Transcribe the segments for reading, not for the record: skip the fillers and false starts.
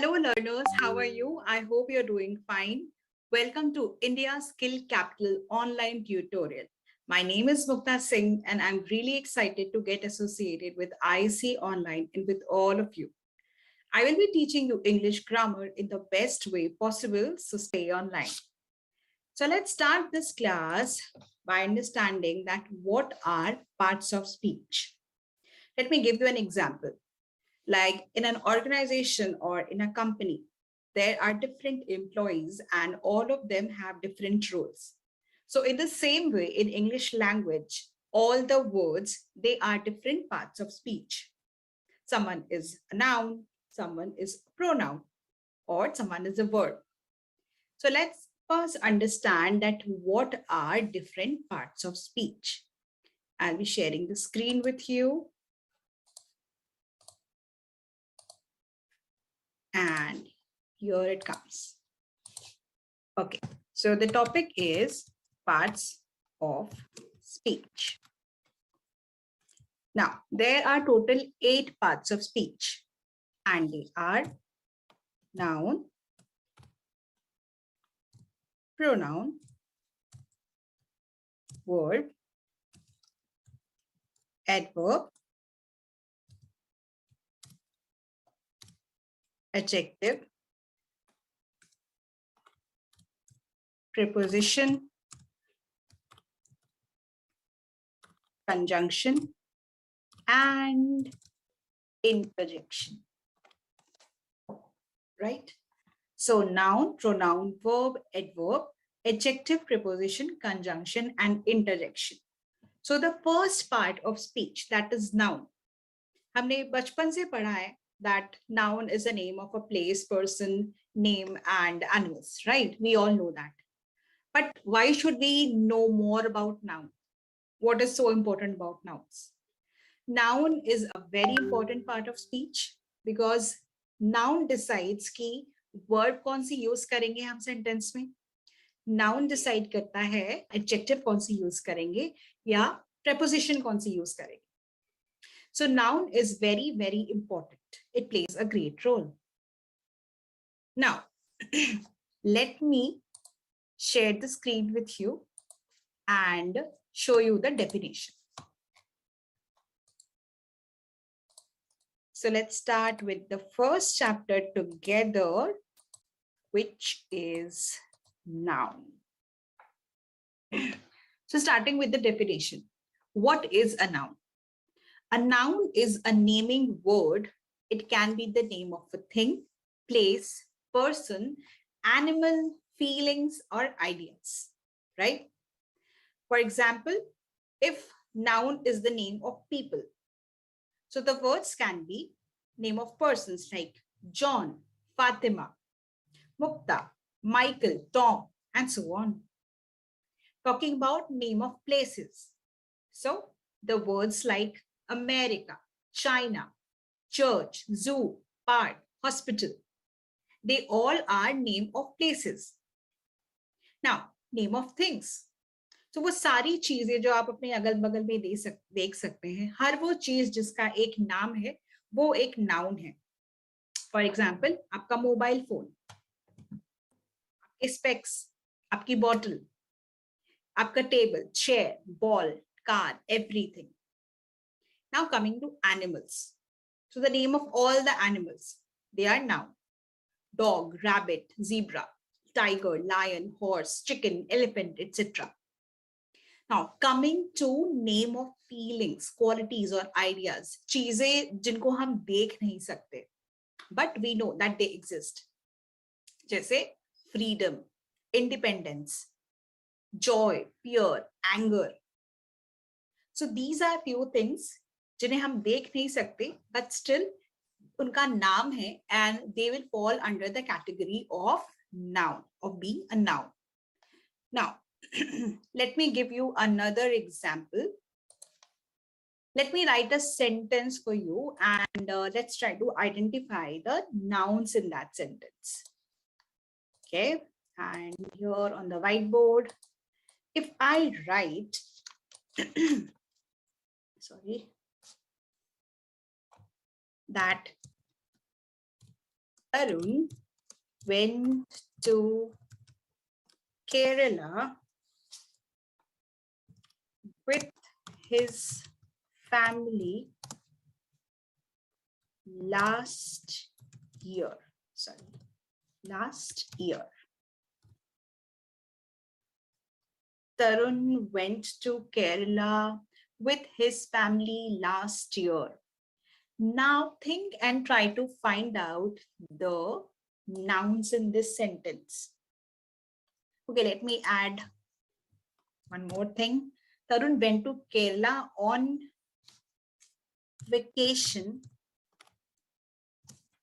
Hello learners, how are you? I hope you're doing fine. Welcome to India Skill Capital online tutorial. My name is Mukta Singh and I'm really excited to get associated with IC Online and with all of you. I will be teaching you English grammar in the best way possible, so stay online. So let's start this class by understanding that what are parts of speech. Let me give you an example. Like in an organization or in a company, there are different employees and all of them have different roles. So in the same way, in English language, all the words, they are different parts of speech. Someone is a noun, someone is a pronoun, or someone is a verb. So let's first understand that what are different parts of speech. I'll be sharing the screen with you. And here it comes. Okay, so the topic is parts of speech. Now, there are total 8 parts of speech, and they are noun, pronoun, verb, adverb, adjective, preposition, conjunction, and interjection. Right? So noun, pronoun, verb, adverb, adjective, preposition, conjunction, and interjection. So the first part of speech, that is noun. हमने बचपन से पढ़ा है that noun is a name of a place, person, name, and animals, right? We all know that. But why should we know more about noun? What is so important about nouns? Noun is a very important part of speech because noun decides कि verb कौन सी use करेंगे हम sentence में. Noun decide करता है adjective कौन सी use करेंगे या preposition कौन सी use करेंगे. So noun is very, very important. It plays a great role. Now, let me share the screen with you and show you the definition. So let's start with the first chapter together, which is noun. So starting with the definition, what is a noun? A noun is a naming word. It can be the name of a thing, place, person, animal, feelings, or ideas, right? For example, if noun is the name of people, so the words can be name of persons like John, Fatima, Mukta, Michael, Tom, and so on. Talking about name of places. So the words like America, China, church, zoo, park, hospital, they all are name of places. Now, name of things. So वो सारी चीजें जो आप अपने अगल बगल में देख सकते हैं, हर वो चीज जिसका एक नाम है, वो एक नाउन है. फॉर एग्जाम्पल, आपका मोबाइल फोन, आपके स्पेक्स, आपकी बॉटल, आपका table, chair, ball, car, everything. Now coming to animals. So the name of all the animals, they are noun. Dog, rabbit, zebra, tiger, lion, horse, chicken, elephant, etc. Now coming to name of feelings, qualities or ideas, चीजें जिनको हम देख नहीं सकते, but we know that they exist. जैसे freedom, independence, joy, fear, anger. So these are few things जिन्हें हम देख नहीं सकते, but still उनका नाम है and they will fall under the category of noun, of being a noun. Now, let me give you another example. Let me write a sentence for you and let's try to identify the nouns in that sentence. Okay, and here on the whiteboard, if I write, sorry, that Tarun went to Kerala with his family last year. Last year. Tarun went to Kerala with his family last year. Now think and try to find out the nouns in this sentence. Okay, let me add one more thing. Tarun went to Kerala on vacation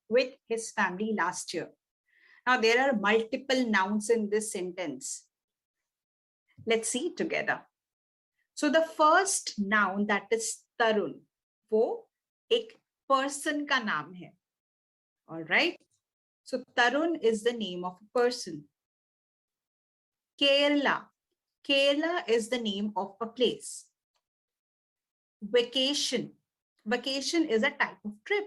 with his family last year. Now there are multiple nouns in this sentence. Let's see together. So the first noun, that is Tarun, वो एक person का नाम है. All right. So Tarun is the name of a person. Kerala. Kerala is the name of a place. Vacation. Vacation is a type of trip.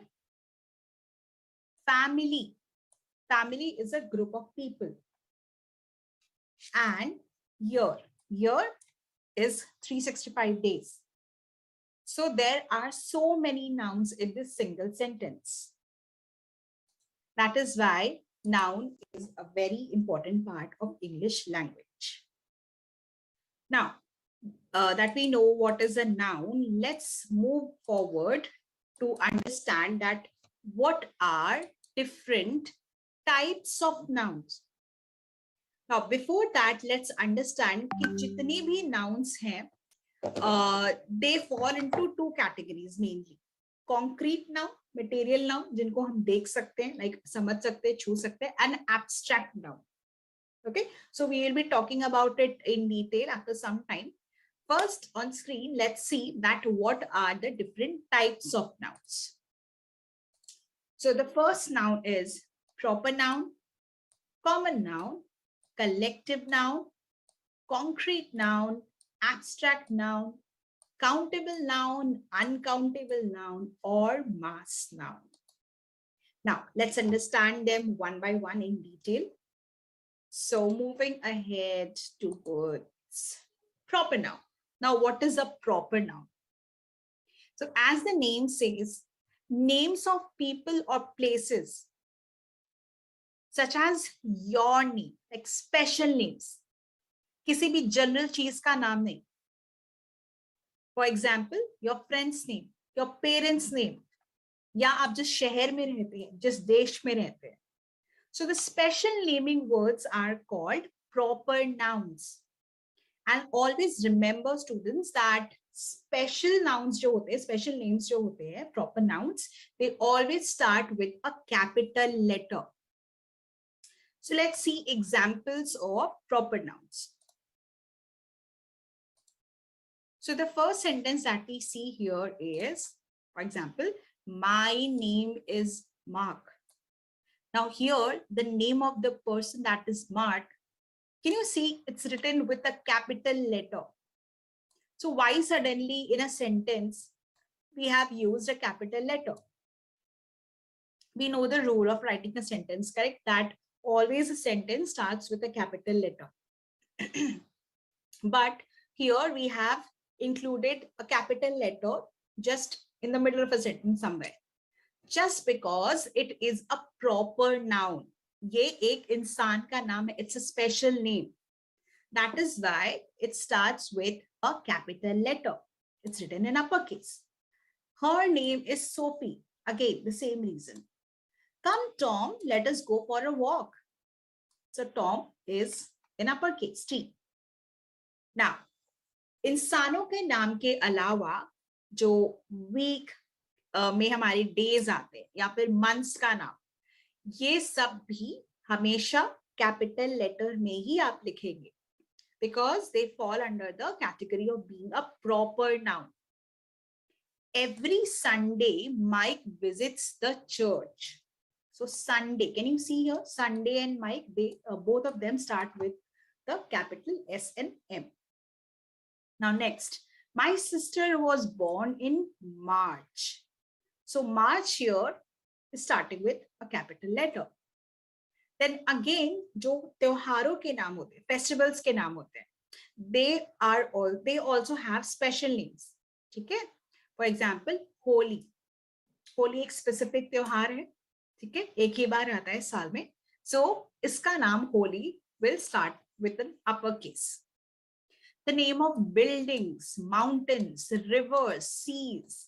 Family. Family is a group of people. And year. Year is 365 days. So there are so many nouns in this single sentence. That is why noun is a very important part of English language. Now, that we know what is a noun, let's move forward to understand that what are different types of nouns. Now, before that, let's understand कि जितने भी nouns हैं, they fall into two categories mainly. Concrete noun, material noun, जिनको हम देख सकते हैं, like समझ सकते हैं, छू सकते हैं, and abstract noun. Okay, so we will be talking about it in detail after some time. First, on screen, let's see that what are the different types of nouns. So the first noun is proper noun, common noun, collective noun, concrete noun, abstract noun, countable noun, uncountable noun, or mass noun. Now, let's understand them one by one in detail. So moving ahead towards proper noun. Now, what is a proper noun? So as the name says, names of people or places, such as your name, like special names. किसी भी general चीज का नाम नहीं. For example, your friend's name, your parents' name, या आप जिस शहर में रहते हैं, जिस देश में रहते हैं. So the special naming words are called proper nouns. And always remember, students, that special nouns जो होते हैं, special names जो होते हैं, proper nouns, they always start with a capital letter. So let's see examples of proper nouns. So the first sentence that we see here is, for example, my name is Mark. Now here, the name of the person, that is Mark, can you see it's written with a capital letter? So why suddenly in a sentence we have used a capital letter? We know the rule of writing a sentence, correct? That always a sentence starts with a capital letter. But here we have included a capital letter just in the middle of a sentence somewhere. Just because it is a proper noun. ये एक इंसान का नाम है. It's a special name. That is why it starts with a capital letter. It's written in uppercase. Her name is Sophie. Again, the same reason. Come, Tom, let us go for a walk. So Tom is in uppercase, T. Now, इंसानों के नाम के अलावा जो week में हमारे days आते हैं या फिर months का नाम, ये सब भी हमेशा capital letter में ही आप लिखेंगे, because they fall under the category of being a proper noun. Every Sunday, Mike visits the church. So Sunday, can you see here? Sunday and Mike, they both of them start with the capital S and M. Now next, my sister was born in March. So March here, starting with a capital letter. Then again, जो त्योहारों के नाम होते हैं, festivals के नाम होते हैं, they also have special names. ठीक है? For example, Holi. होली एक specific त्योहार है. ठीक है? एक ही बार आता है साल में. So इसका नाम Holi will start with an uppercase. The name of buildings, mountains, rivers, seas,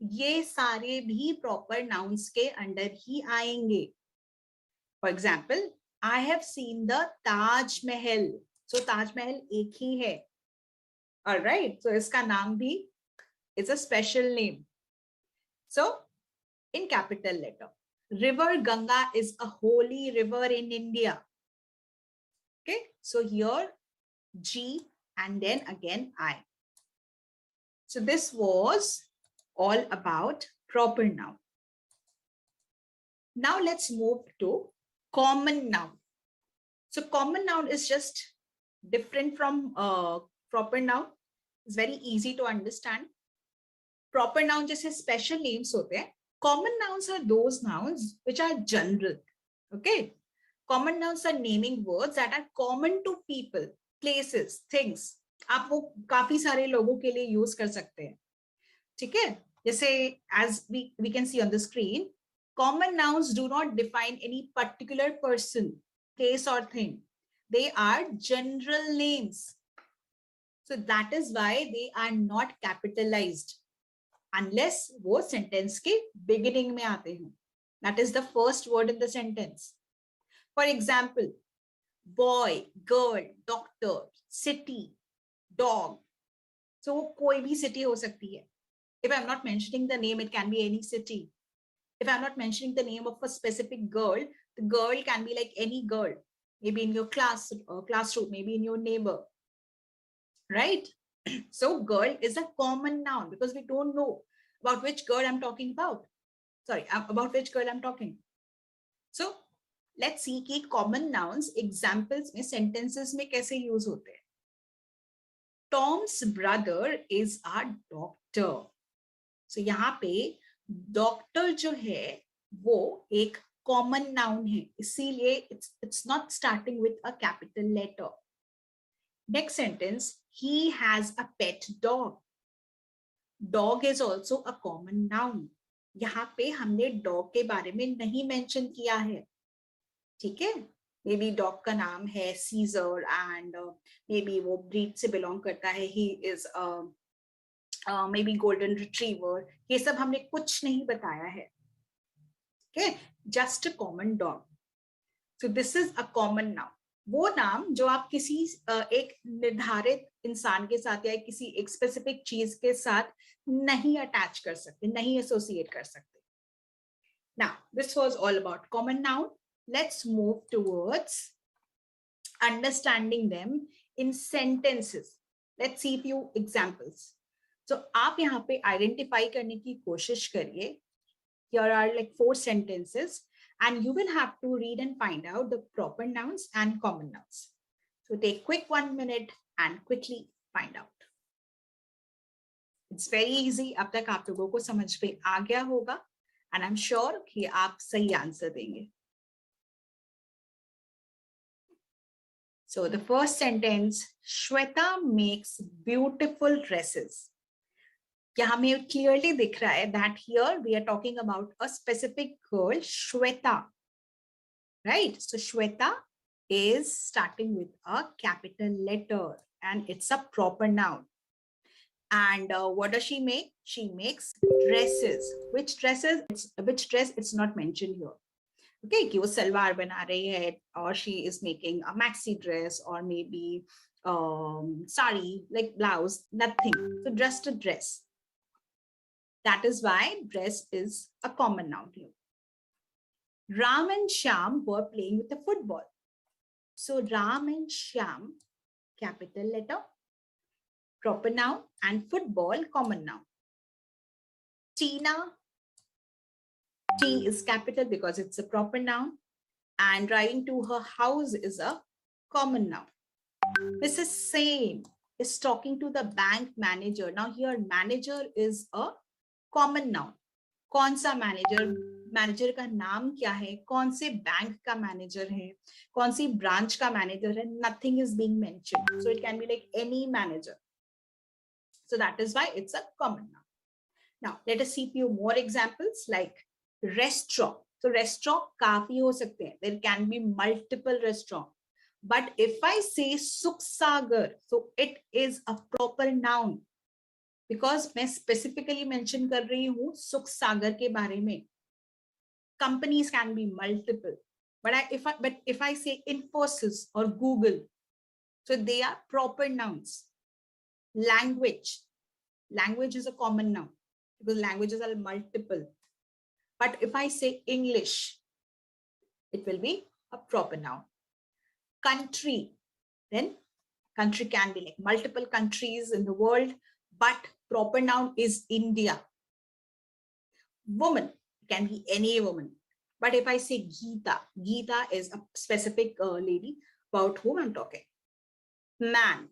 ये सारे भी proper nouns के अंडर ही आएंगे. For example, I have seen the Taj Mahal. So Taj Mahal एक ही है. All right. So इसका नाम भी is a special name. So in capital letter, River Ganga is a holy river in India. Okay. So here G and then again I. So this was all about proper noun. Now let's move to common noun. So common noun is just different from proper noun. It's very easy to understand. Proper noun जैसे special names होते हैं. Common nouns are those nouns which are general. Okay. Common nouns are naming words that are common to people, places, things. आप वो काफी सारे लोगों के लिए use कर सकते हैं. ठीक है? जैसे as we can see on the screen, common nouns do not define any particular person, place or thing. They are general names. So that is why they are not capitalized unless वो sentence के beginning में आते हैं. That is the first word in the sentence. For example, boy, girl, doctor, city, dog. So वो कोई भी city हो सकती है. If I'm not mentioning the name, it can be any city. If I'm not mentioning the name of a specific girl, the girl can be like any girl. Maybe in your classroom, maybe in your neighbor. Right? So girl is a common noun because we don't know about which girl I'm talking about. Sorry, about which girl I'm talking. So let's see कि common nouns examples में sentences में कैसे use होते हैं. Tom's brother is a doctor. So यहाँ पे doctor जो है वो एक common noun है, इसीलिए it's not starting with a capital letter. Next sentence, he has a pet dog. Dog is also a common noun. यहाँ पे हमने dog के बारे में नहीं mention किया है. ठीक है? Maybe dog का नाम है Caesar and maybe वो breed से belong करता है. He is maybe golden retriever. ये सब हमने कुछ नहीं बताया है. Okay? Just a common dog. So this is a common noun. वो नाम जो आप किसी एक निर्धारित इंसान के साथ या किसी एक स्पेसिफिक चीज के साथ नहीं अटैच कर सकते, नहीं एसोसिएट कर सकते. Now, this was all about common noun. Let's move towards understanding them in sentences. Let's see a few examples. So, आप यहाँ पे identify करने की कोशिश करिए. Here are like 4 sentences. And you will have to read and find out the proper nouns and common nouns. So take quick 1 minute and quickly find out. It's very easy. अब तक आप लोगों को समझ पे आ गया होगा. And I'm sure कि आप सही आंसर देंगे. So the first sentence, Shweta makes beautiful dresses. यहाँ हमें clearly दिख रहा है that here we are talking about a specific girl, Shweta. Right? So Shweta is starting with a capital letter and it's a proper noun. And what does she make? She makes dresses. Which dresses? Which dress? It's not mentioned here. Okay, कि वो सलवार बना रही है or she is making a maxi dress or maybe sari, like blouse, nothing. So just a dress. That is why dress is a common noun here. Ram and Shyam were playing with a football. So Ram and Shyam, capital letter, proper noun, and football, common noun. Tina, T is capital because it's a proper noun, and driving to her house is a common noun. Mrs. Sane is talking to the bank manager. Now here manager is a common noun. कौन सा manager? Manager का नाम क्या है, कौन से bank का manager है, कौन सी ब्रांच का मैनेजर है, nothing is being mentioned. So it can be like any manager. So that is why it's a common noun. Now let us see few more examples like restaurant. So restaurant काफी हो सकते हैं. There can be multiple restaurant. But if I say Sukh Sagar, so it is a proper noun. Because मैं specifically mention कर रही हूँ सुख सागर के बारे में. Companies can be multiple, but if I say Infosys or Google, so they are proper nouns. Language is a common noun because languages are multiple. But if I say English, it will be a proper noun. Country, then country can be like multiple countries in the world, but proper noun is India. Woman can be any woman. But if I say Geeta, Geeta is a specific lady about whom I'm talking. Man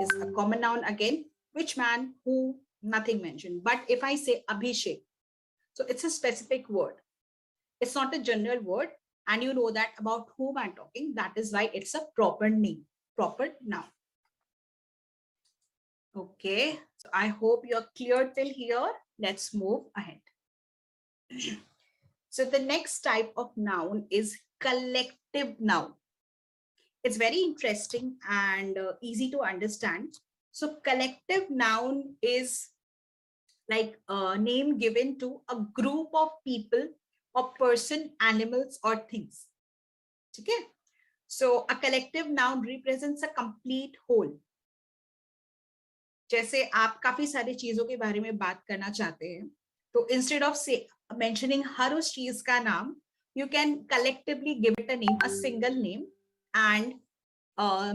is a common noun again. Which man, who, nothing mentioned. But if I say Abhishek, so it's a specific word. It's not a general word. And you know that about whom I'm talking. That is why it's a proper name, proper noun. Okay, so I hope you're clear till here. Let's move ahead. So the next type of noun is collective noun. It's very interesting and easy to understand. So collective noun is like a name given to a group of people or person, animals or things. Okay? So a collective noun represents a complete whole. जैसे आप काफी सारी चीजों के बारे में बात करना चाहते हैं, तो instead of say mentioning हर उस चीज का नाम, you can collectively give it a name, a single name, and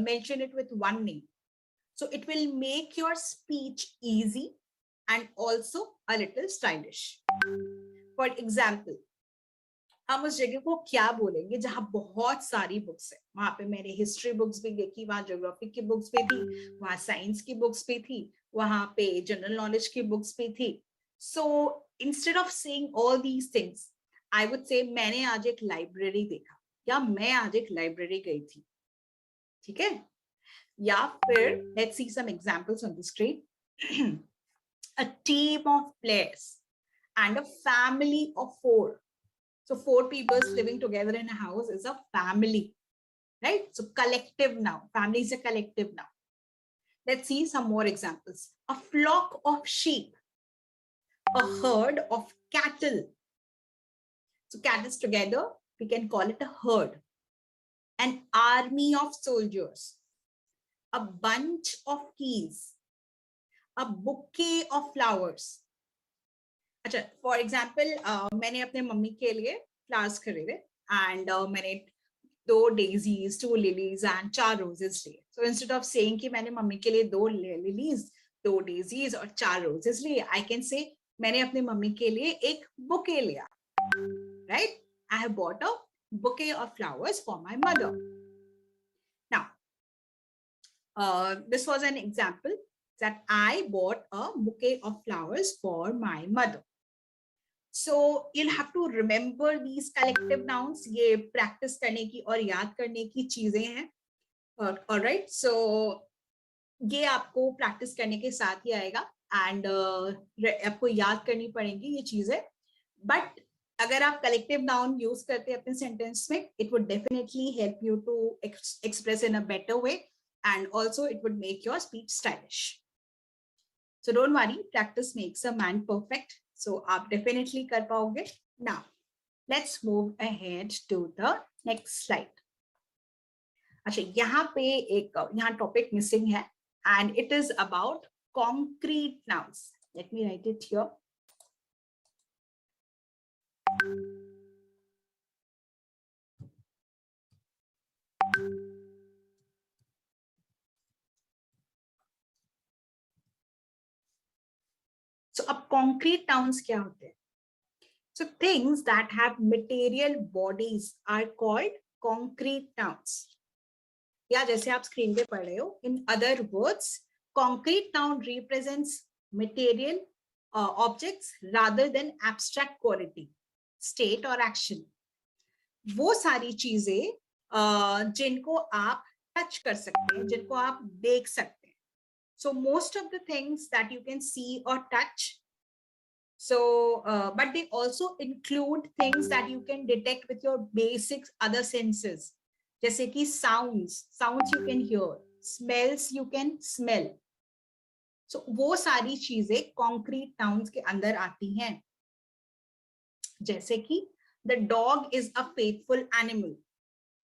mention it with one name. So it will make your speech easy and also a little stylish. For example, हम उस जगह को क्या बोलेंगे जहां बहुत सारी बुक्स है. वहां पे मैंने हिस्ट्री बुक्स भी देखी, वहां ज्योग्राफी की बुक्स भी थी, वहां साइंस की बुक्स भी थी, वहां पे जनरल नॉलेज की बुक्स भी थी. So instead of saying all these things, I would say मैंने आज एक लाइब्रेरी देखा या मैं आज एक लाइब्रेरी गई थी. ठीक है. या फिर let's see some examples on the screen. A team of players and a family of 4. So 4 people living together in a house is a family, right? So collective noun. Family is a collective noun. Let's see some more examples. A flock of sheep, a herd of cattle. So cattle together, we can call it a herd. An army of soldiers, a bunch of keys, a bouquet of flowers. अच्छा, for example मैंने अपने mummy के लिए flowers खरीदे and मैंने 2 daisies, 2 lilies and 4 roses लिए. So instead of saying कि मैंने मम्मी के लिए 2 लिलीज, 2 डेजीज और 4 रोजेस लिए, आई कैन से मैंने अपने मम्मी के लिए एक बुके लिया. Right? I have bought a bouquet of flowers for my mother. Now this was an example that I bought a bouquet of flowers for my mother. So you'll have to remember these collective nouns. ये practice करने की और याद करने की चीजें हैं. Alright, so ये आपको practice करने के साथ ही आएगा and आपको याद करनी पड़ेंगी ये चीजें. But अगर आप collective noun use करते हैं अपने sentence में, it would definitely help you to express in a better way, and also it would make your speech stylish. So don't worry, practice makes a man perfect. So आप definitely कर पाओगे. Now, let's move ahead to the next slide. अच्छा, यहाँ पे यहाँ topic missing है, and it is about concrete nouns. Let me write it here. So अब concrete nouns क्या होते हैं? So things that have material bodies are called concrete nouns. या जैसे आप स्क्रीन पे पढ़ रहे हो, in other words, concrete noun represents material objects rather than abstract quality. State और एक्शन, वो सारी चीजें जिनको आप टच कर सकते हैं, जिनको आप देख सकते हैं. So most of the things that you can see or touch. So, but they also include things that you can detect with your basic other senses. जैसे कि sounds you can hear, smells you can smell. So वो सारी चीजें concrete nouns के अंदर आती हैं. जैसे कि the dog is a faithful animal.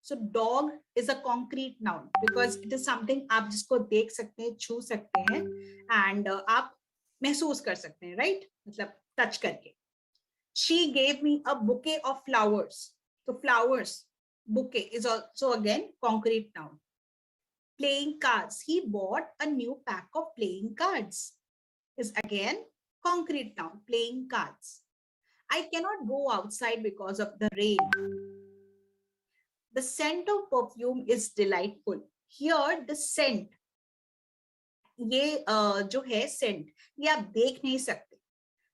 So dog is a concrete noun because it is something आप जिसको देख सकते हैं, छू सकते हैं, and आप महसूस कर सकते हैं, right? मतलब टच करके. She gave me a bouquet of flowers. So flowers, bouquet is also again concrete noun. Playing cards. He bought a new pack of playing cards. Is again concrete noun. Playing cards. I cannot go outside because of the rain. The scent of perfume is delightful. Here the scent, ये जो है scent, ये आप देख नहीं सकते,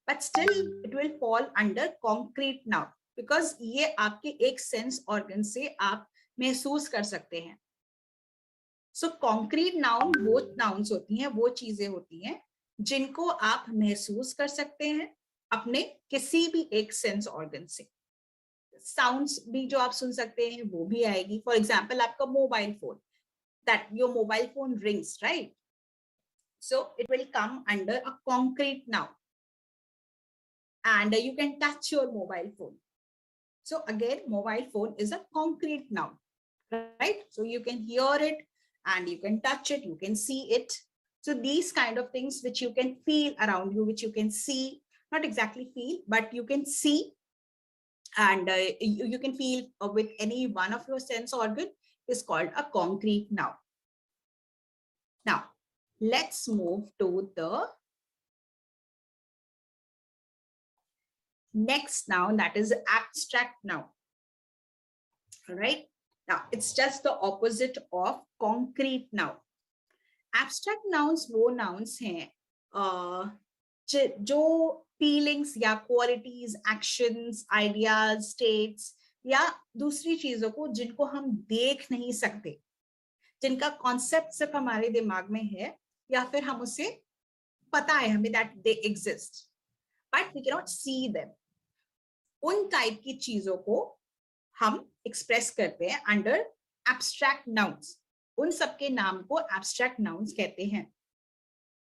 but still it will fall under concrete noun because ये आपके एक sense organ से आप महसूस कर सकते हैं. So concrete noun वो nouns होती हैं, वो चीजें होती हैं जिनको आप महसूस कर सकते हैं अपने किसी भी एक sense organ से. साउंड्स भी जो आप सुन सकते हैं वो भी आएगी. फॉर एग्जाम्पल आपका mobile phone, that your mobile phone rings, right? So it will come under a concrete noun and you can touch your mobile phone. So again mobile phone is a concrete noun, right? So you can hear it and you can touch it, you can see it. So these kind of things which you can feel around you, which you can see, not exactly feel, but you can see, and you can feel with any one of your sense organ, is called a concrete noun. Now, let's move to the next noun, that is abstract noun. All right. Now, it's just the opposite of concrete noun. Abstract nouns वो nouns हैं जो feelings या qualities, actions, ideas, states या दूसरी चीजों को जिनको हम देख नहीं सकते, जिनका कॉन्सेप्ट सिर्फ हमारे दिमाग में है या फिर हम उसे पता है हमें that they exist but we can not see them, उन टाइप की चीजों को हम एक्सप्रेस करते हैं अंडर एब्स्ट्रैक्ट नाउन्स. उन सबके नाम को एब्स्ट्रैक्ट नाउन्स कहते हैं.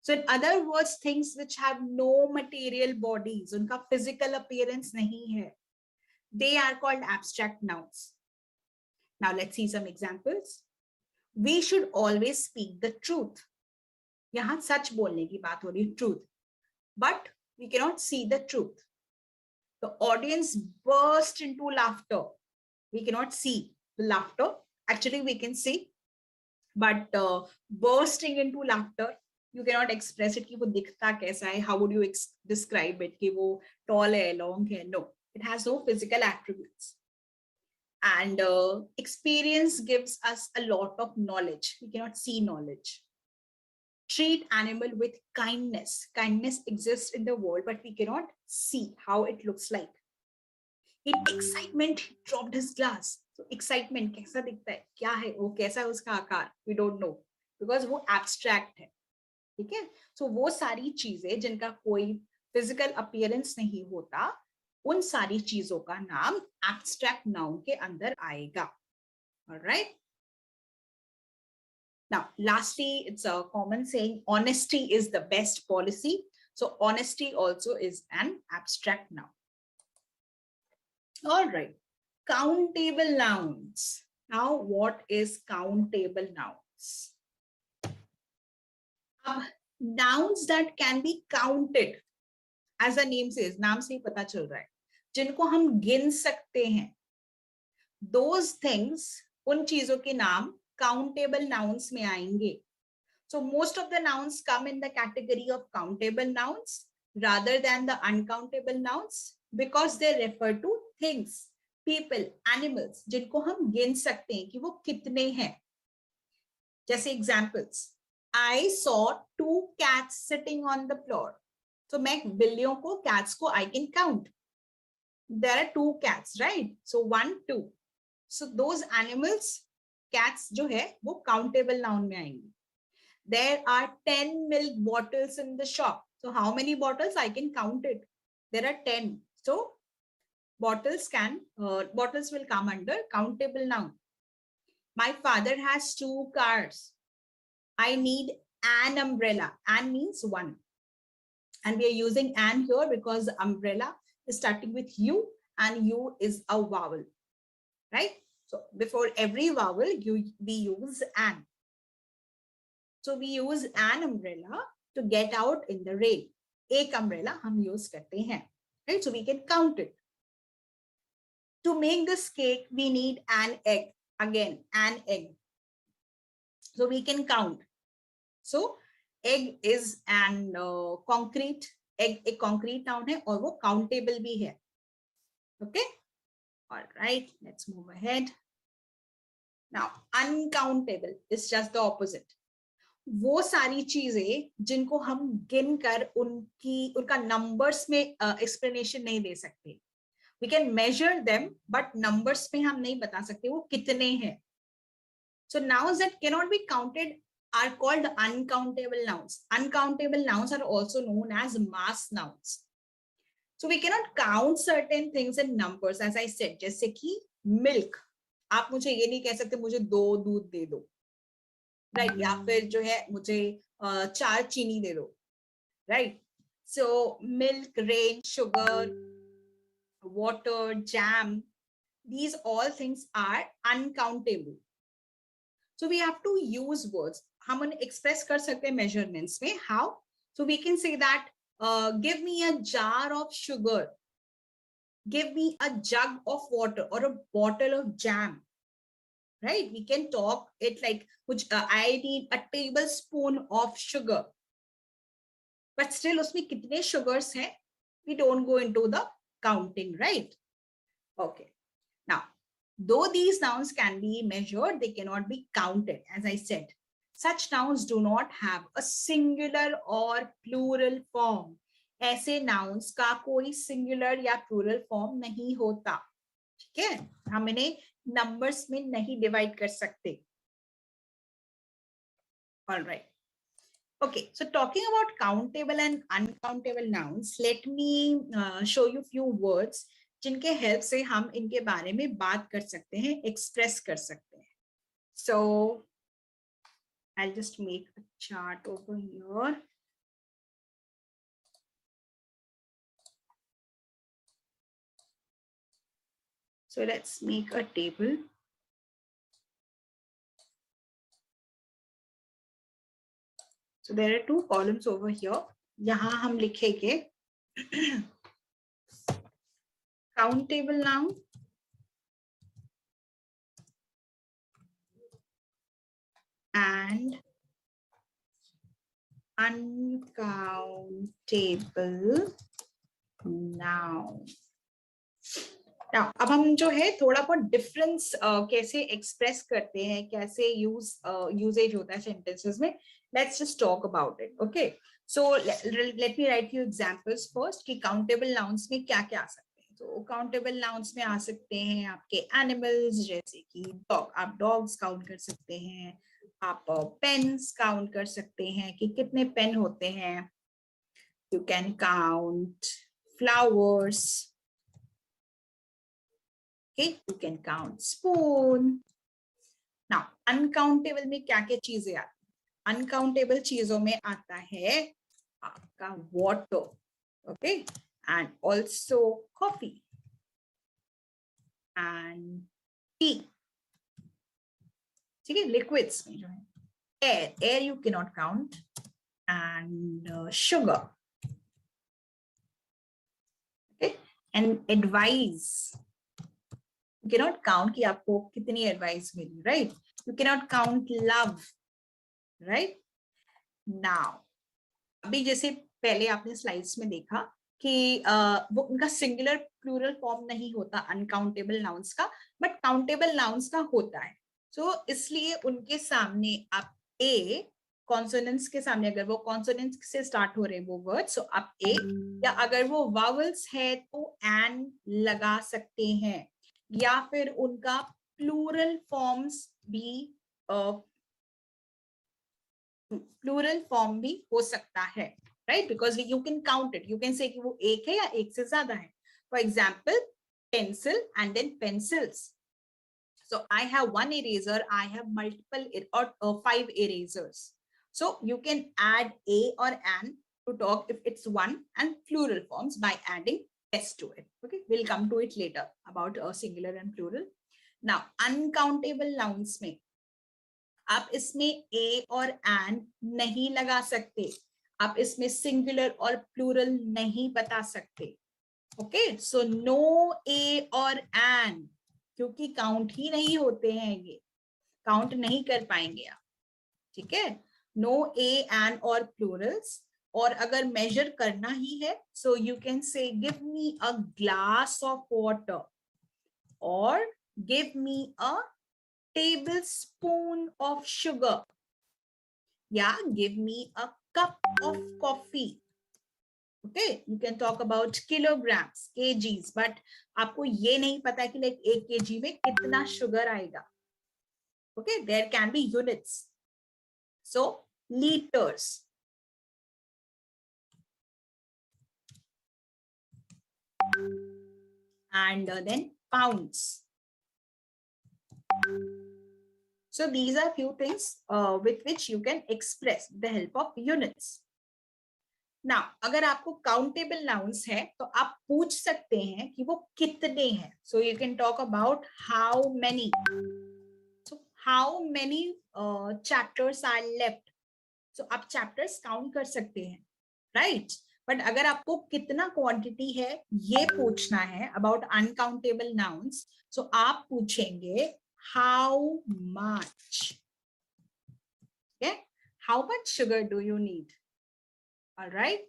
So in other words, things which have no material bodies, उनका physical appearance नहीं है, they are called abstract nouns. Now let's see some examples. We should always speak the truth. यहाँ सच बोलने की बात हो रही है, truth, but we cannot see the truth. The audience burst into laughter. We cannot see the laughter. Actually, we can see, but bursting into laughter, you cannot express it कि वो दिखता कैसा है. How would you describe it कि वो tall है, long है? No, it has no physical attributes. And experience gives us a lot of knowledge. We cannot see knowledge. Treat animal with kindness. Kindness exists in the world, but we cannot see how it looks like. In excitement, he dropped his glass. So excitement कैसा दिखता है, क्या है वो, कैसा है उसका आकार, we don't know because वो abstract है. ठीक है. सो वो सारी चीजें जिनका कोई फिजिकल अपीयरेंस नहीं होता, उन सारी चीजों का नाम एब्स्ट्रैक्ट नाउन के अंदर आएगा. Alright. Now lastly, it's a common saying, honesty is the best policy. So honesty also is an abstract noun. Alright. Countable nouns. Now what is countable nouns? Nouns that can be counted, as the name says, नाम से ही पता चल रहा है, जिनको हम गिन सकते हैं, those things, उन चीजों के नाम countable nouns में आएंगे. So most of the nouns come in the category of countable nouns rather than the uncountable nouns because they refer to things, people, animals, जिनको हम गिन सकते हैं कि वो कितने हैं. जैसे examples, I saw 2 cats sitting on the floor. So मैं बिल्लियों को, cats को I can count. there are 2 cats, right? So 1 2, so those animals, cats जो है वो countable noun में आएंगी. There are 10 milk bottles in the shop. So how many bottles? I can count it. There are 10. So bottles will come under countable noun. My father has 2 cars. I need an umbrella. An means 1. And we are using an here because umbrella is starting with U and U is a vowel, right? So before every vowel, we use an. So we use an umbrella to get out in the rain. एक umbrella हम use करते हैं, right? So we can count it. To make this cake, we need an egg. Again, an egg. So we can count. So egg is an concrete. Egg एक concrete noun है और वो countable भी है. Okay. All right. Let's move ahead. Now, uncountable is just the opposite. वो सारी चीजें जिनको हम गिन कर उनका नंबर्स में एक्सप्लेनेशन नहीं दे सकते. We can measure them, but numbers में हम नहीं बता सकते वो कितने हैं. So nouns that cannot be counted are called uncountable nouns. Uncountable nouns are also known as mass nouns. So we cannot count certain things in numbers, as I said. जैसे कि milk, आप मुझे ये नहीं कह सकते मुझे 2 दूध दे दो, right? या फिर जो है मुझे 4 चीनी दे दो, right? So milk, rain, sugar, water, jam, these all things are uncountable. So we have to use words. हम उन्हें express कर सकते हैं measurements में. How? So we can say that give me a jar of sugar, give me a jug of water or a bottle of jam, right? We can talk it like I need a tablespoon of sugar, but still उसमें कितने sugars हैं? We don't go into the counting, right? Okay. Now, though these nouns can be measured, they cannot be counted. As I said, such nouns do not have a singular or plural form. ऐसे nouns का कोई singular या plural form नहीं होता. ठीक है? हम इन्हें numbers में नहीं divide कर सकते. All right. Okay, so talking about countable and uncountable nouns, let me show you few words जिनके help से हम इनके बारे में बात कर सकते हैं, express कर सकते हैं. So I'll just make a chart over here. So let's make a table. So there are 2 columns over here. यहाँ हम लिखेंगे countable noun and uncountable noun. Now, अब हम जो है थोड़ा बहुत डिफरेंस कैसे एक्सप्रेस करते हैं, कैसे यूजेज होता है सेंटेंसेस में. Let's just talk about it. Okay. So let me write few examples first कि countable nouns में क्या क्या आ सकते हैं. So countable nouns में आ सकते हैं आपके animals जैसे कि dog. आप dogs count कर सकते हैं. आप pens count कर सकते हैं कि कितने pen होते हैं. You can count flowers. Okay, you can count spoon. Now, uncountable में क्या क्या चीजें आती हैं? Uncountable चीजों में आता है आपका water, okay, and also coffee and tea. ठीक है, liquids में जो है air you cannot count, and sugar, okay, and advice. You cannot count कि आपको कितनी advice milli, right? You cannot count love, right? Now, अभी जैसे पहले आपने स्लाइड्स में देखा कि वो उनका सिंगुलर प्लूरल फॉर्म नहीं होता अनकाउंटेबल नाउन्स का, बट काउंटेबल नाउन्स का होता है. सो इसलिए उनके सामने आप ए कॉन्सोनेंट्स के सामने अगर वो कॉन्सोनेंट्स से स्टार्ट हो रहे हैं वो वर्ड, सो आप ए, या अगर वो वावल्स है तो एन लगा सकते हैं, या फिर उनका प्लूरल फॉर्म्स भी प्लूरल फॉर्म भी हो सकता है, right, because you can count it, you can से कि वो एक है या एक से ज्यादा है. For example pencil and then pencils. So I have one eraser, I have multiple or 5 erasers. So you can add a or an to talk if it's one, and plural forms by adding s to it. Okay, we'll come to it later about singular and plural. Now uncountable nouns में आप इसमें a और an नहीं लगा सकते, आप इसमें singular और plural नहीं बता सकते. Okay, so no a और an, क्योंकि काउंट ही नहीं होते हैं, ये काउंट नहीं कर पाएंगे आप. ठीक है, नो ए एन और प्लूरल्स. और अगर मेजर करना ही है, so you can say give me a glass of water, और give me a tablespoon of sugar, या give me a cup of coffee. Okay, you can talk about kilograms, kgs, but आपको ये नहीं पता कि like 1 kg में कितना sugar आएगा. Okay, there can be units. So liters. And then pounds. So these are few things with which you can express the help of units. Now, अगर आपको काउंटेबल नाउन्स है तो आप पूछ सकते हैं कि वो कितने हैं. So you can talk about how many. So how many chapters are left. So आप chapters count कर सकते हैं, right? But अगर आपको कितना quantity है ये पूछना है about uncountable nouns, so आप पूछेंगे how much. Okay, how much sugar do you need? All right,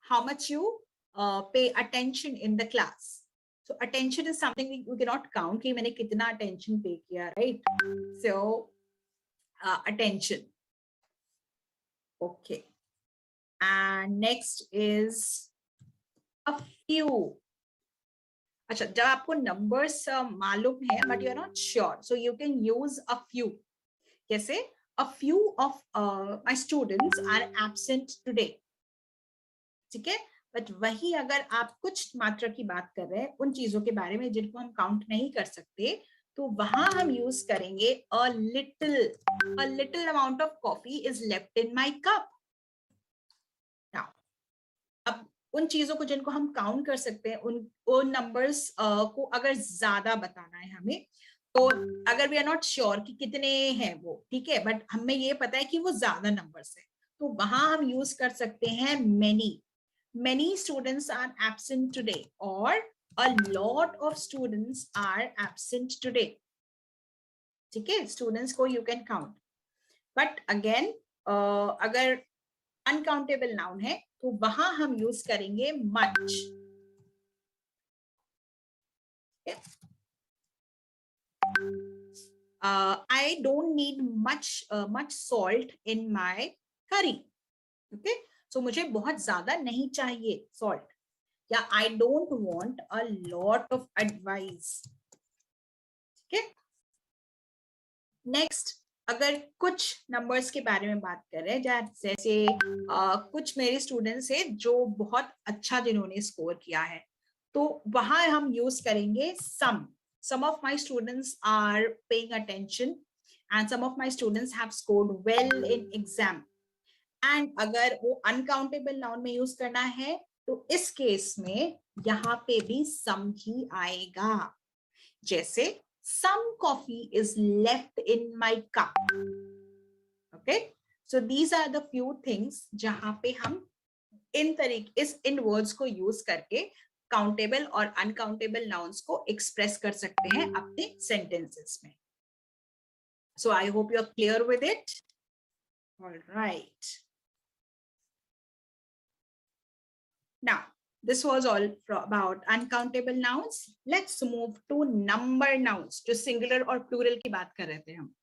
how much you pay attention in the class. So attention is something we cannot count कि मैंने कितना attention pay किया, right? So attention. Okay, and next is a few. अच्छा, जब आपको numbers मालूम है but you're not sure, so you can use a few. कैसे? A few of my students are absent today. ठीक है, बट वही अगर आप कुछ मात्रा की बात कर रहे हैं उन चीजों के बारे में जिनको हम काउंट नहीं कर सकते, तो वहां हम यूज करेंगे a little amount of coffee is left in my cup. Now, अब उन चीजों को जिनको हम काउंट कर सकते हैं, उन नंबर्स को अगर ज्यादा बताना है हमें, तो अगर वी आर नॉट श्योर कि कितने हैं वो, ठीक है, बट हमें ये पता है कि वो ज्यादा नंबर्स है, तो वहां हम यूज कर सकते हैं many. Many students are absent today, or a lot of students are absent today. ठीक है, students को you can count. But again, अगर uncountable noun है तो वहां हम यूज करेंगे much. Okay? I don't need much salt in my curry. Okay, so मुझे बहुत ज्यादा नहीं चाहिए salt. या I don't want a lot of advice. ठीक है, नेक्स्ट, अगर कुछ नंबर्स के बारे में बात कर रहे हैं, जैसे कुछ मेरे स्टूडेंट्स हैं जो बहुत अच्छा जिन्होंने स्कोर किया है, तो वहां हम यूज करेंगे some of my students are paying attention and some of my students have scored well in exam. And अगर वो अनकाउंटेबल नाउन में यूज करना है तो इस केस में यहाँ पे भी सम ही आएगा, जैसे some coffee is left in my cup. Okay, so these are the few things जहां पे हम इन वर्ड्स को यूज करके काउंटेबल और अनकाउंटेबल नाउन्स को एक्सप्रेस कर सकते हैं अपने सेंटेंसेस में. So I hope you are clear with it. All right. Now, this was all about uncountable nouns. Let's move to number nouns. जो singular और plural की बात कर रहे थे हम.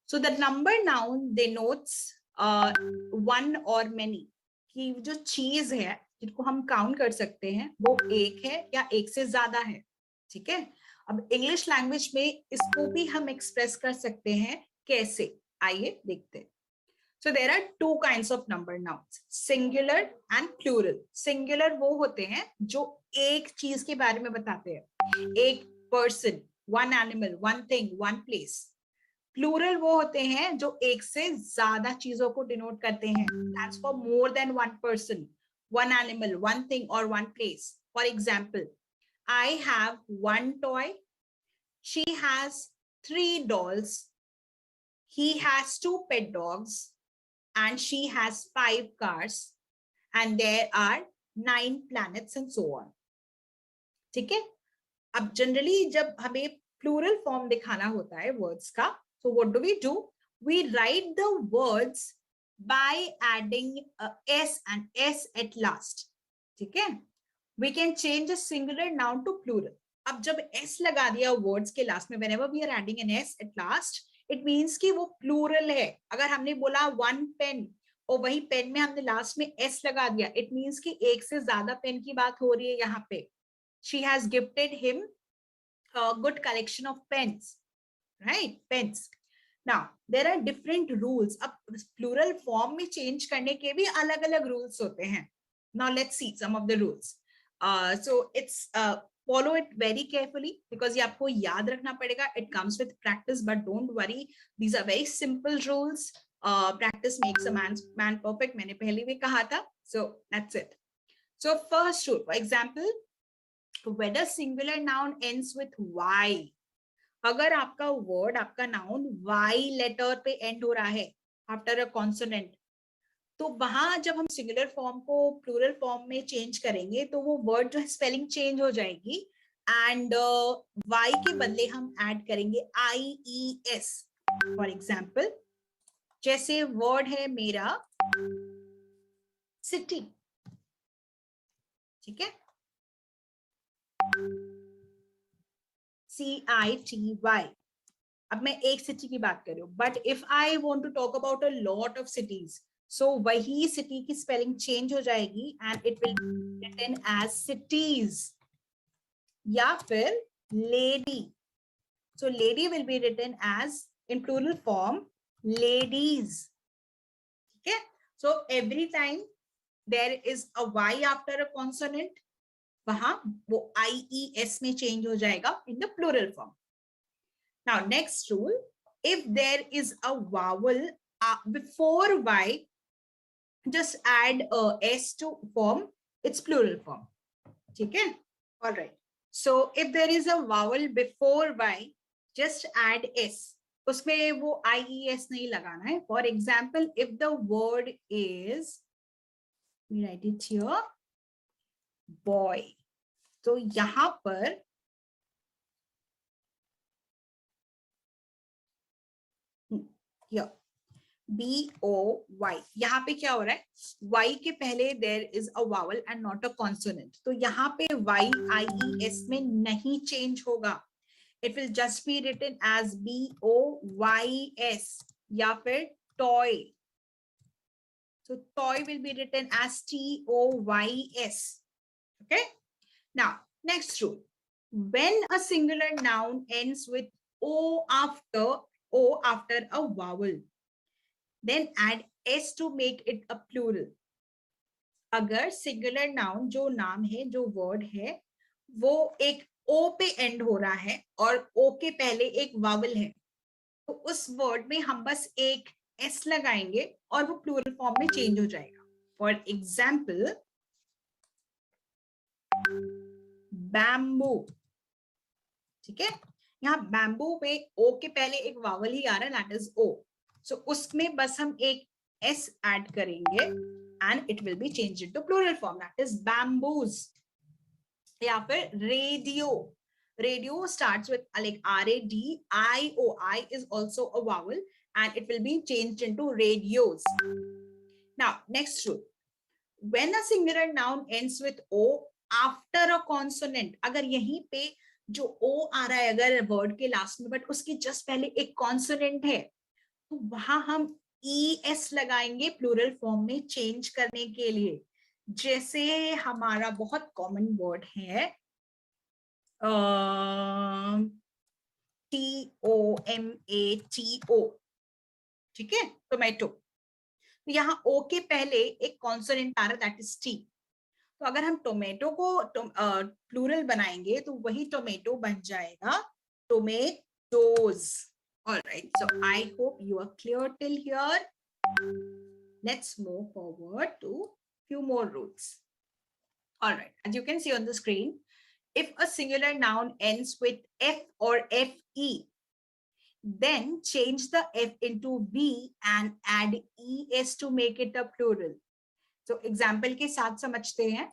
So the number noun denotes one और मेनी, कि जो चीज है जिनको हम काउंट कर सकते हैं वो एक है या एक से ज्यादा है, ठीक है। अब इंग्लिश लैंग्वेज में इसको भी हम एक्सप्रेस कर सकते हैं कैसे, आइए देखते हैं। So there are two kinds of number nouns, singular and plural. Singular वो होते हैं जो एक चीज के बारे में बताते हैं, एक person, one animal, one thing, one place. Plural वो होते हैं जो एक से ज्यादा चीजों को डिनोट करते हैं, stands for more than one person, one animal, one thing or one place. For example, I have one toy, she has 3 dolls, he has 2 pet dogs, and she has 5 cars, and there are 9 planets and so on. ठीक है। अब generally जब हमें plural form दिखाना होता है words का, so what do? We write the words by adding a s and s at last. ठीक है। We can change a singular noun to plural. अब जब s लगा दिया वर्ड्स के लास्ट में, whenever we are adding an s at last, it means कि वो प्लूरल है। अगर हमने बोला वन पेन और वही पेन में हमने लास्ट में एस लगा दिया, इट मीन्स कि एक से ज्यादा पेन की बात हो रही है यहाँ पे। She has gifted him good collection of pens, right, pens. Now there are different rules. अब प्लूरल फॉर्म में चेंज करने के भी अलग अलग रूल्स होते हैं। Now let's see some of the rules. So it's follow it very carefully because ये आपको याद रखना पड़ेगा. It comes with practice, but don't worry, these are very simple rules. Practice makes a man perfect. मैंने पहले भी कहा था. So that's it. So first rule, for example, whether singular noun ends with y. अगर आपका word, आपका noun y letter पे end हो रहा है after a consonant, तो वहां जब हम सिंगुलर फॉर्म को प्लूरल फॉर्म में चेंज करेंगे तो वो वर्ड जो है स्पेलिंग चेंज हो जाएगी एंड वाई के बदले हम ऐड करेंगे IES. फॉर एग्जाम्पल, जैसे वर्ड है मेरा सिटी, ठीक है, CITY. अब मैं एक सिटी की बात कर रही हूँ, but if I want to talk about a lot of cities, so वही सिटी की स्पेलिंग चेंज हो जाएगी and it will be written as cities, या फिर lady. So lady will be written as in plural form ladies, ठीक है. So every time there is a y after a consonant, वहां वो IES में चेंज हो जाएगा in the plural form. Now, next rule, if there is a vowel before Y, just add a S to form its plural form. Okay? All right. So, if there is a vowel before Y, just add S. उसमें वो IES नहीं लगाना है. For example, if the word is, we write it here, boy. तो यहाँ पर BOY, यहाँ पे क्या हो रहा है, Y के पहले there is a vowel and not a consonant, तो यहाँ पे Y IES में नहीं चेंज होगा. It will just be written as BOYS, या फिर toy. So toy will be written as TOYS. Okay. Now next rule, when a singular noun ends with O after a vowel, then add S to make it a plural. अगर singular noun, जो नाम है, जो word है, वो एक O पे and हो रहा है और O के पहले एक वावल है, तो उस वर्ड में हम बस एक S लगाएंगे और वो प्लूरल फॉर्म में चेंज हो जाएगा. फॉर एग्जाम्पल, बैम्बू, ठीक है, यहाँ बैम्बू पे O के पहले एक वावल ही आ रहा है, दैट इज O. So उसमें बस हम एक S ऐड करेंगे and it will be changed into plural form, that is bamboos. या फिर radio. Radio starts with like RADIO. I is also a vowel and it will be changed into radios. Now next rule, when a singular noun ends with O after a consonant, अगर यहीं पे जो O आ रहा है अगर word के last में, but उसके जस्ट पहले एक कॉन्सोनेंट है, तो वहां हम ES लगाएंगे प्लूरल फॉर्म में चेंज करने के लिए। जैसे हमारा बहुत कॉमन वर्ड है TOMATO, ठीक है, टोमेटो। तो यहाँ ओ के पहले एक कॉन्सोनेंट आ रहा है, दैट इज टी। तो अगर हम टोमेटो को प्लूरल बनाएंगे तो वही टोमेटो बन जाएगा tomatoes. Alright, so I hope you are clear till here. Let's move forward to few more rules. All right, as you can see on the screen, if a singular noun ends with F or FE, then change the F into B and add ES to make it a plural. So example के साथ समझते हैं।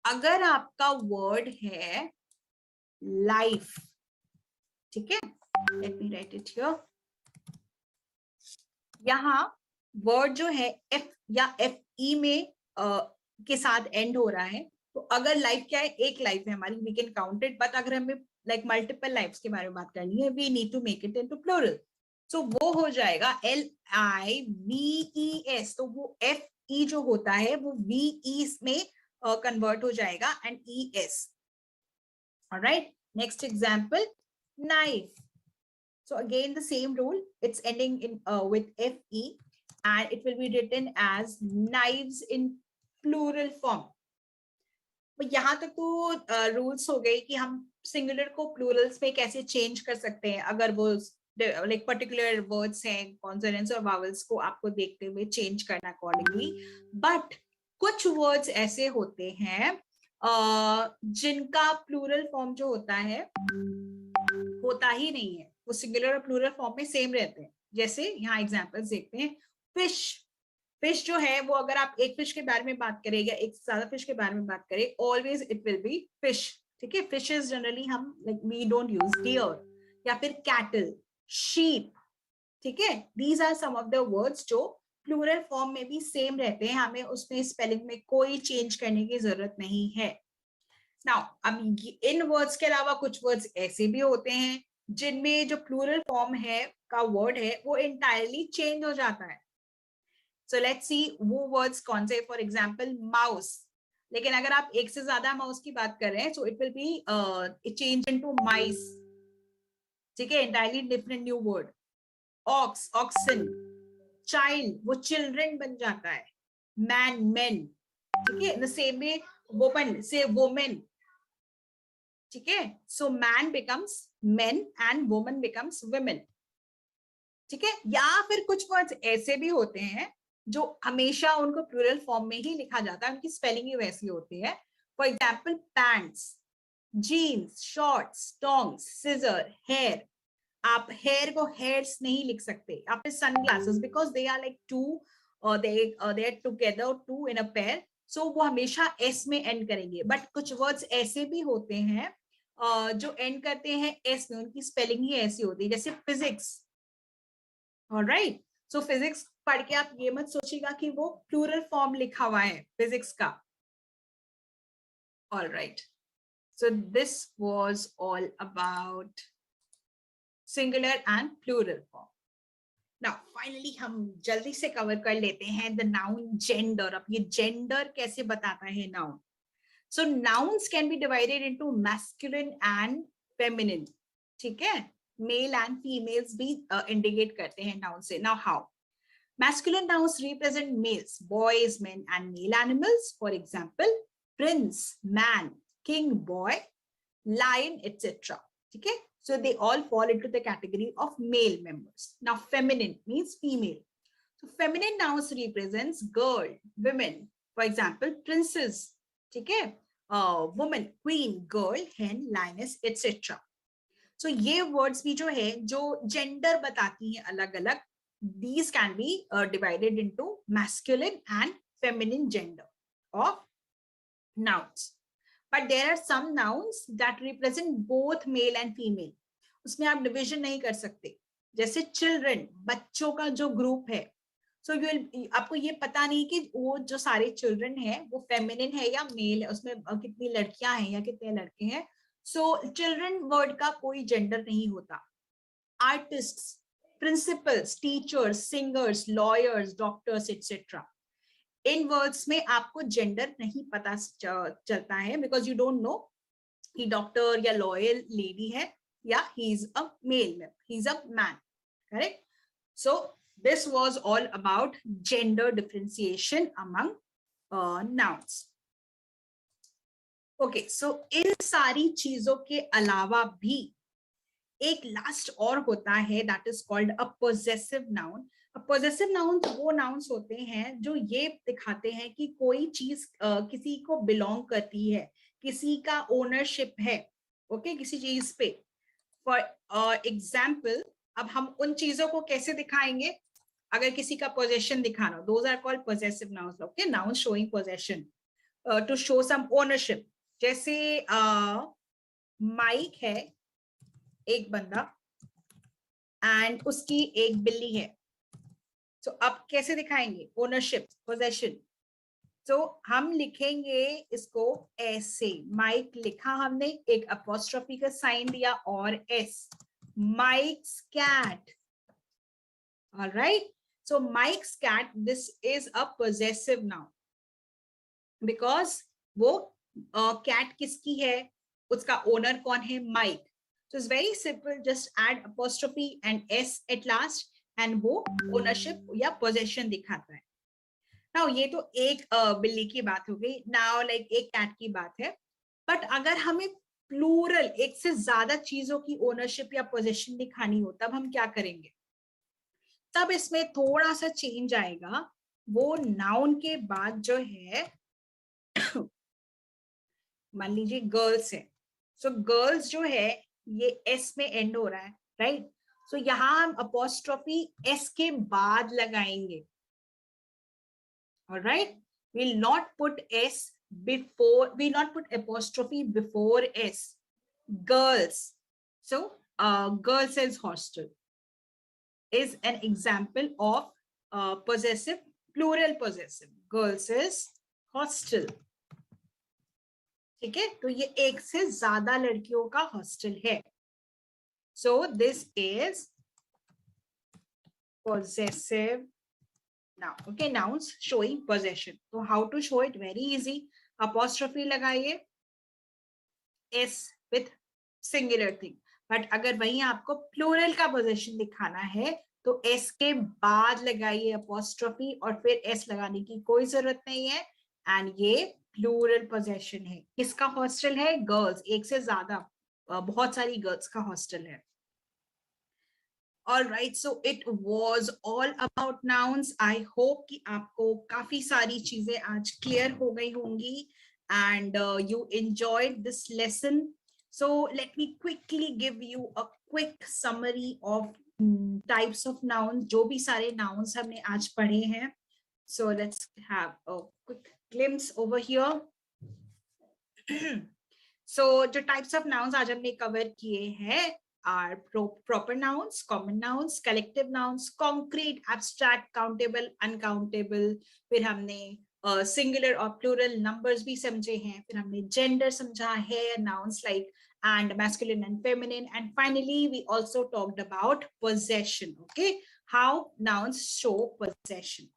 अगर आपका word है life, ठीक है, let me right it here. यहाँ वर्ड जो है एफ या एफ ई में के साथ एंड हो रहा है। तो अगर लाइफ क्या है, एक लाइफ है हमारी, we can count it, but अगर हमें लाइक मल्टीपल लाइफ्स के बारे में बात करनी है, we need to make it into plural. So वो हो जाएगा LIVES। तो वो FE जो होता है वो VE में कन्वर्ट हो जाएगा and ES। Alright, next example, knife. So again the same rule, it's ending in with FE and it will be written as knives in plural form. तो यहाँ तक तो रूल्स हो गए कि हम सिंगुलर को प्लूरल्स में कैसे चेंज कर सकते हैं। अगर वो लाइक पर्टिकुलर वर्ड्स हैं, कॉन्सोनेंट्स और वावल्स को आपको देखते हुए चेंज करना अकॉर्डिंगली। बट कुछ वर्ड्स ऐसे होते हैं जिनका प्लूरल फॉर्म जो होता है होता ही नहीं है, वो सिंगुलर और प्लूरल फॉर्म में सेम रहते हैं। जैसे यहाँ एग्जांपल्स देखते हैं, फिश। फिश जो है वो अगर आप एक फिश के बारे में बात करें या एक से ज्यादा फिश के बारे में बात करें, always it will be fish, ठीक है। फिशेस जनरली हम like we don't use deer या फिर कैटल, शीप, ठीक है। These are some of the words जो प्लूरल फॉर्म में भी सेम रहते हैं, हमें उसमें स्पेलिंग में कोई चेंज करने की जरूरत नहीं है। नाउ अब इन वर्ड्स के अलावा कुछ वर्ड्स ऐसे भी होते हैं जिनमें जो प्लूरल फॉर्म है का वर्ड है वो इंटायरली चेंज हो जाता है। सो लेट्स सी वो वर्ड्स कौन से। फॉर एग्जांपल माउस, लेकिन अगर आप एक से ज्यादा माउस की बात कर रहे हैं, so it will be change into mice, ठीक है, entirely different new word. Ox, oxen. Child, वो चिल्ड्रन बन जाता है। मैन, मेन, ठीक है। In the same way woman से वुमेन, ठीक है। So man becomes men and woman becomes women, ठीक है। या फिर कुछ वर्ड्स ऐसे भी होते हैं जो हमेशा उनको प्लूरल फॉर्म में ही लिखा जाता है, उनकी स्पेलिंग ही वैसी होती है। For example pants, jeans, shorts, tongs, scissor, hair. आप हेयर को हेयर्स नहीं लिख सकते। आप sunglasses, because they are like two, they are together, two in a pair, so वो हमेशा एस में एंड करेंगे। बट कुछ वर्ड्स ऐसे भी होते हैं जो एंड करते हैं एस में, उनकी स्पेलिंग ही ऐसी होती है, जैसे फिजिक्स। ऑलराइट, सो फिजिक्स पढ़ के आप ये मत सोचिएगा कि वो प्लूरल फॉर्म लिखा हुआ है फिजिक्स का। Alright, so this was all about singular and plural form. Now finally हम जल्दी से कवर कर लेते हैं द नाउन जेंडर। अब ये जेंडर कैसे बताता है noun. So nouns can be divided into masculine and feminine, ठीक है। Male and females भी indicate करते हैं noun से। Now how? Masculine nouns represent males, boys, men and male animals. For example, prince, man, king, boy, lion, etc. ठीक है। So they all fall into the category of male members. Now feminine means female. So feminine nouns represents girl, women. For example, princess, ठीक है, woman, queen, girl, हेन, lines, etcetera. सो ये words भी जो है जो जेंडर बताती हैं अलग अलग, these can be divided into masculine and feminine gender of nouns. But there are some nouns that represent both male and female, उसमें आप डिविजन नहीं कर सकते। जैसे चिल्ड्रन, बच्चों का जो ग्रुप है, सो आपको ये पता नहीं कि वो जो सारे चिल्ड्रन हैं वो फेमिनिन है या मेल है, उसमें कितनी लड़कियां हैं या कितने लड़के हैं। सो चिल्ड्रन वर्ड का कोई जेंडर नहीं होता। Artist, principals, teachers, singers, lawyers, doctors, etc. इन वर्ड्स में आपको जेंडर नहीं पता चलता है, बिकॉज यू डोंट नो कि डॉक्टर या लॉयर लेडी है या he is a male, he is a man, correct? So this was all about gender differentiation among nouns. Okay, so इन सारी चीजों के अलावा भी एक लास्ट और होता है, that is called a possessive noun. Possessive noun वो नाउन्स होते हैं जो ये दिखाते हैं कि कोई चीज किसी को बिलोंग करती है, किसी का ओनरशिप है, ओके, किसी चीज पे. फॉर एग्जाम्पल, अब हम उन चीजों को कैसे दिखाएंगे? अगर किसी का पोजेशन दिखाना, those are called possessive nouns. Okay, noun showing possession to show some ownership. जैसे माइक है एक बंदा एंड उसकी एक बिल्ली है. तो अब कैसे दिखाएंगे ओनरशिप, पोजेशन? तो हम लिखेंगे इसको ऐसे, माइक लिखा हमने, एक अपॉस्ट्रोफी का साइन दिया और S, Mike's cat. Alright, so Mike's cat, this is a possessive noun because वो कैट किसकी है, उसका ओनर कौन है? Mike. So it's very simple, just add apostrophe and s at last and वो ownership या possession दिखाता है. Now ये तो एक बिल्ली की बात हो गई. Now like एक cat की बात है. But अगर हमें प्लूरल, एक से ज्यादा चीजों की ओनरशिप या पोजेशन दिखानी हो, तब हम क्या करेंगे? तब इसमें थोड़ा सा चेंज आएगा. वो नाउन के बाद जो है, मान लीजिए गर्ल्स है, सो गर्ल्स जो है ये एस में एंड हो रहा है, राइट? सो यहां हम अपॉस्ट्रोफी एस के बाद लगाएंगे. Alright, we'll not put s before, we'll not put apostrophe before s. Girls, so girls is hostel is an example of possessive, plural possessive. Girls is hostel. ठीक है, तो ये एक से ज्यादा लड़कियों का हॉस्टल है. So this is possessive noun. Okay, nouns showing possession. So how to show it? Very easy. Apostrophe लगाइए, s with singular thing. But अगर वहीं आपको plural का possession दिखाना है तो s के बाद लगाइए apostrophe और फिर s लगाने की कोई जरूरत नहीं है. एंड ये प्लूरल पोजेशन है. किसका हॉस्टल है? गर्ल्स, एक से ज्यादा, बहुत सारी गर्ल्स का हॉस्टल है. Alright, so it was all about nouns. I hope कि आपको काफी सारी चीजें आज क्लियर हो गई होंगी and you enjoyed this lesson. So let me quickly give you a quick summary of types of nouns. जो भी सारे nouns हमने आज पढ़े हैं. So let's have a quick glimpse over here. So जो types of nouns आज हमने cover किए हैं are proper nouns, common nouns, collective nouns, concrete, abstract, countable, uncountable. फिर हमने singular और plural numbers भी समझे हैं. फिर हमने gender समझा है, nouns like and masculine and feminine. And finally, we also talked about possession. Okay, how nouns show possession.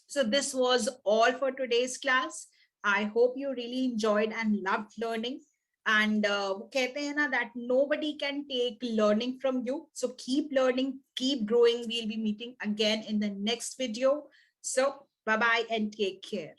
So this was all for today's class. I hope you really enjoyed and loved learning. And कहते हैं ना that nobody can take learning from you. So keep learning, keep growing. We'll be meeting again in the next video. So bye-bye and take care.